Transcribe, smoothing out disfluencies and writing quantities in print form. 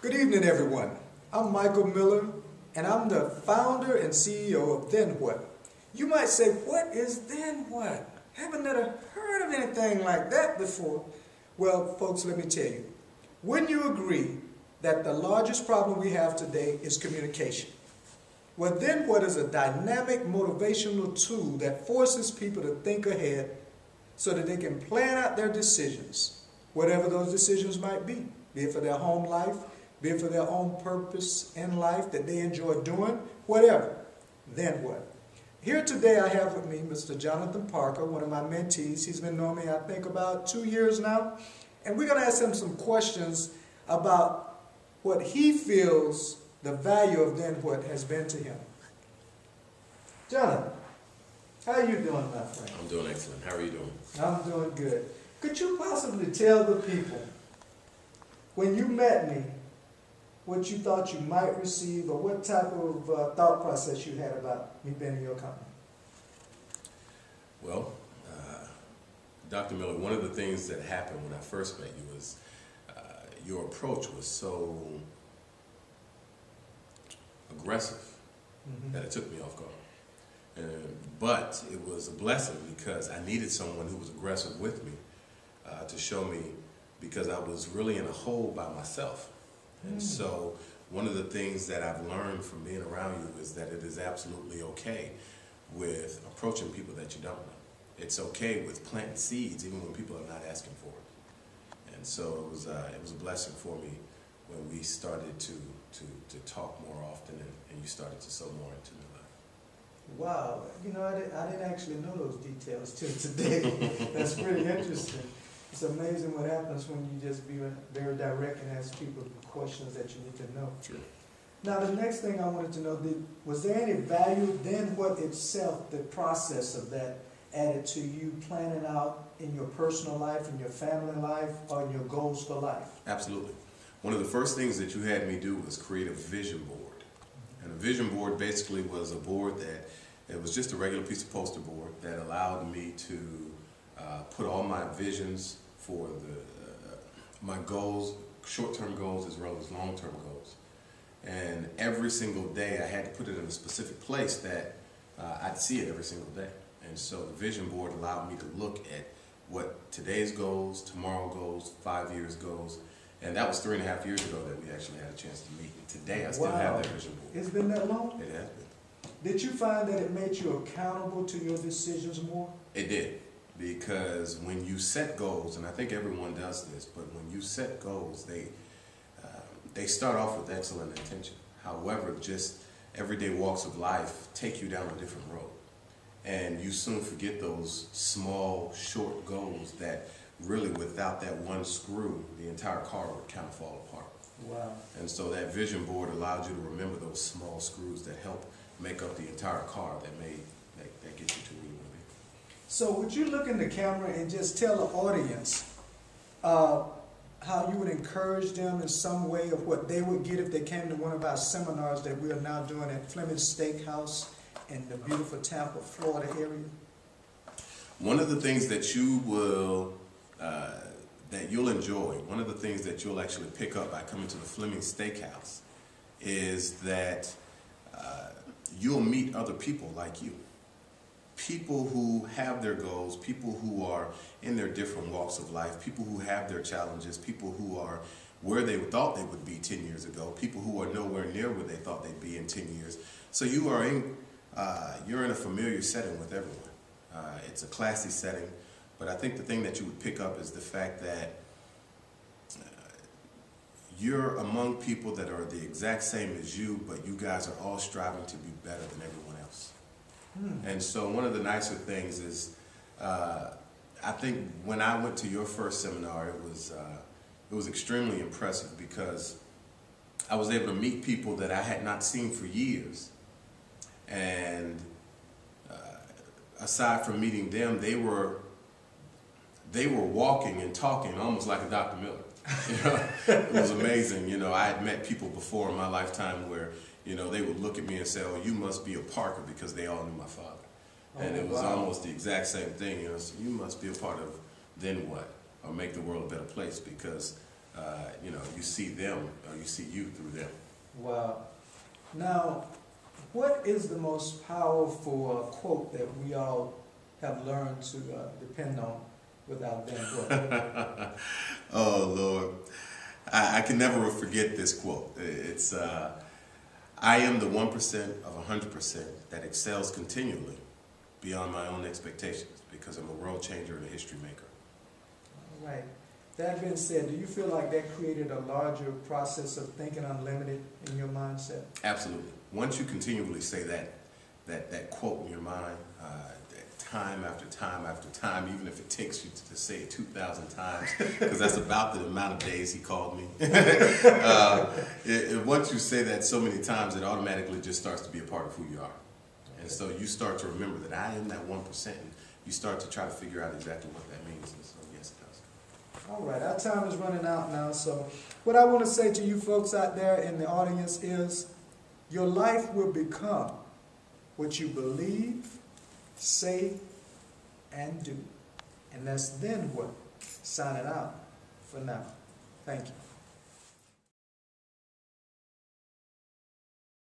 Good evening, everyone. I'm Michael Miller, and I'm the founder and CEO of Then What. You might say, what is Then What? Haven't never heard of anything like that before. Well, folks, let me tell you. Wouldn't you agree that the largest problem we have today is communication? Well, Then What is a dynamic motivational tool that forces people to think ahead so that they can plan out their decisions, whatever those decisions might be it for their home life, be it for their own purpose in life that they enjoy doing, whatever. Then what? Here today I have with me Mr. Jonathan Parker, one of my mentees. He's been knowing me, I think, about 2 years now. And we're going to ask him some questions about what he feels the value of Then What has been to him. Jonathan, how are you doing, my friend? I'm doing excellent. How are you doing? I'm doing good. Could you possibly tell the people, when you met me, what you thought you might receive, or what type of thought process you had about me being in your company? Well, Dr. Miller, one of the things that happened when I first met you was your approach was so aggressive that it took me off guard. But it was a blessing because I needed someone who was aggressive with me to show me, because I was really in a hole by myself. And so one of the things that I've learned from being around you is that it is absolutely okay with approaching people that you don't know. It's okay with planting seeds even when people are not asking for it. And so it was a blessing for me when we started to talk more often and you started to sow more into my life. Wow, you know, I didn't actually know those details till today. That's pretty interesting. It's amazing what happens when you just be very direct and ask people questions that you need to know. Sure. Now, the next thing I wanted to know, was there any value Then What itself, the process of that, added to you planning out in your personal life, in your family life, or in your goals for life? Absolutely. One of the first things that you had me do was create a vision board. And a vision board basically was a board that it was just a regular piece of poster board that allowed me to put all my visions for my goals, short-term goals as well as long-term goals. And every single day I had to put it in a specific place that I'd see it every single day. And so the vision board allowed me to look at what today's goals, tomorrow goals, 5 years goals. And that was 3.5 years ago that we actually had a chance to meet. And today I still have that vision board. It's been that long? It has been. Did you find that it made you accountable to your decisions more? It did, because when you set goals, and I think everyone does this, but when you set goals, they start off with excellent intention. However, just everyday walks of life take you down a different road. And you soon forget those small, short goals that really, without that one screw, the entire car would kind of fall apart. Wow. And so that vision board allowed you to remember those small screws that help make up the entire car that gets you to where you want to be. So would you look in the camera and just tell the audience how you would encourage them in some way of what they would get if they came to one of our seminars that we are now doing at Fleming's Steakhouse in the beautiful Tampa, Florida area? One of the things that you will that you'll enjoy, one of the things that you'll actually pick up by coming to the Fleming's Steakhouse is that you'll meet other people like you. People who have their goals, people who are in their different walks of life, people who have their challenges, people who are where they thought they would be 10 years ago, people who are nowhere near where they thought they'd be in 10 years. So you're in a familiar setting with everyone. It's a classy setting, but I think the thing that you would pick up is the fact that you're among people that are the exact same as you, but you guys are all striving to be better than everyone else. And so one of the nicer things is, I think when I went to your first seminar, it was extremely impressive because I was able to meet people that I had not seen for years. And aside from meeting them, they were walking and talking almost like a Dr. Miller. You know, it was amazing. You know, I had met people before in my lifetime where, you know, they would look at me and say, "Oh, you must be a Parker," because they all knew my father. And it was almost the exact same thing. You know, so you must be a part of Then What, or Make the World a Better Place, because you see them or you see you through them. Wow. Now, what is the most powerful quote that we all have learned to depend on without then what? Oh, Lord. I can never forget this quote. It's, I am the 1% of 100% that excels continually beyond my own expectations because I'm a world changer and a history maker. All right. That being said, do you feel like that created a larger process of thinking unlimited in your mindset? Absolutely. Once you continually say that quote in your mind, time after time after time, even if it takes you to say it 2,000 times, because that's about the amount of days he called me. Once you say that so many times, it automatically just starts to be a part of who you are. And so you start to remember that I am that 1%, and you start to try to figure out exactly what that means. And so, yes, it does. All right, our time is running out now. So what I want to say to you folks out there in the audience is your life will become what you believe, say, and do. And that's then what. Signing out for now. Thank you.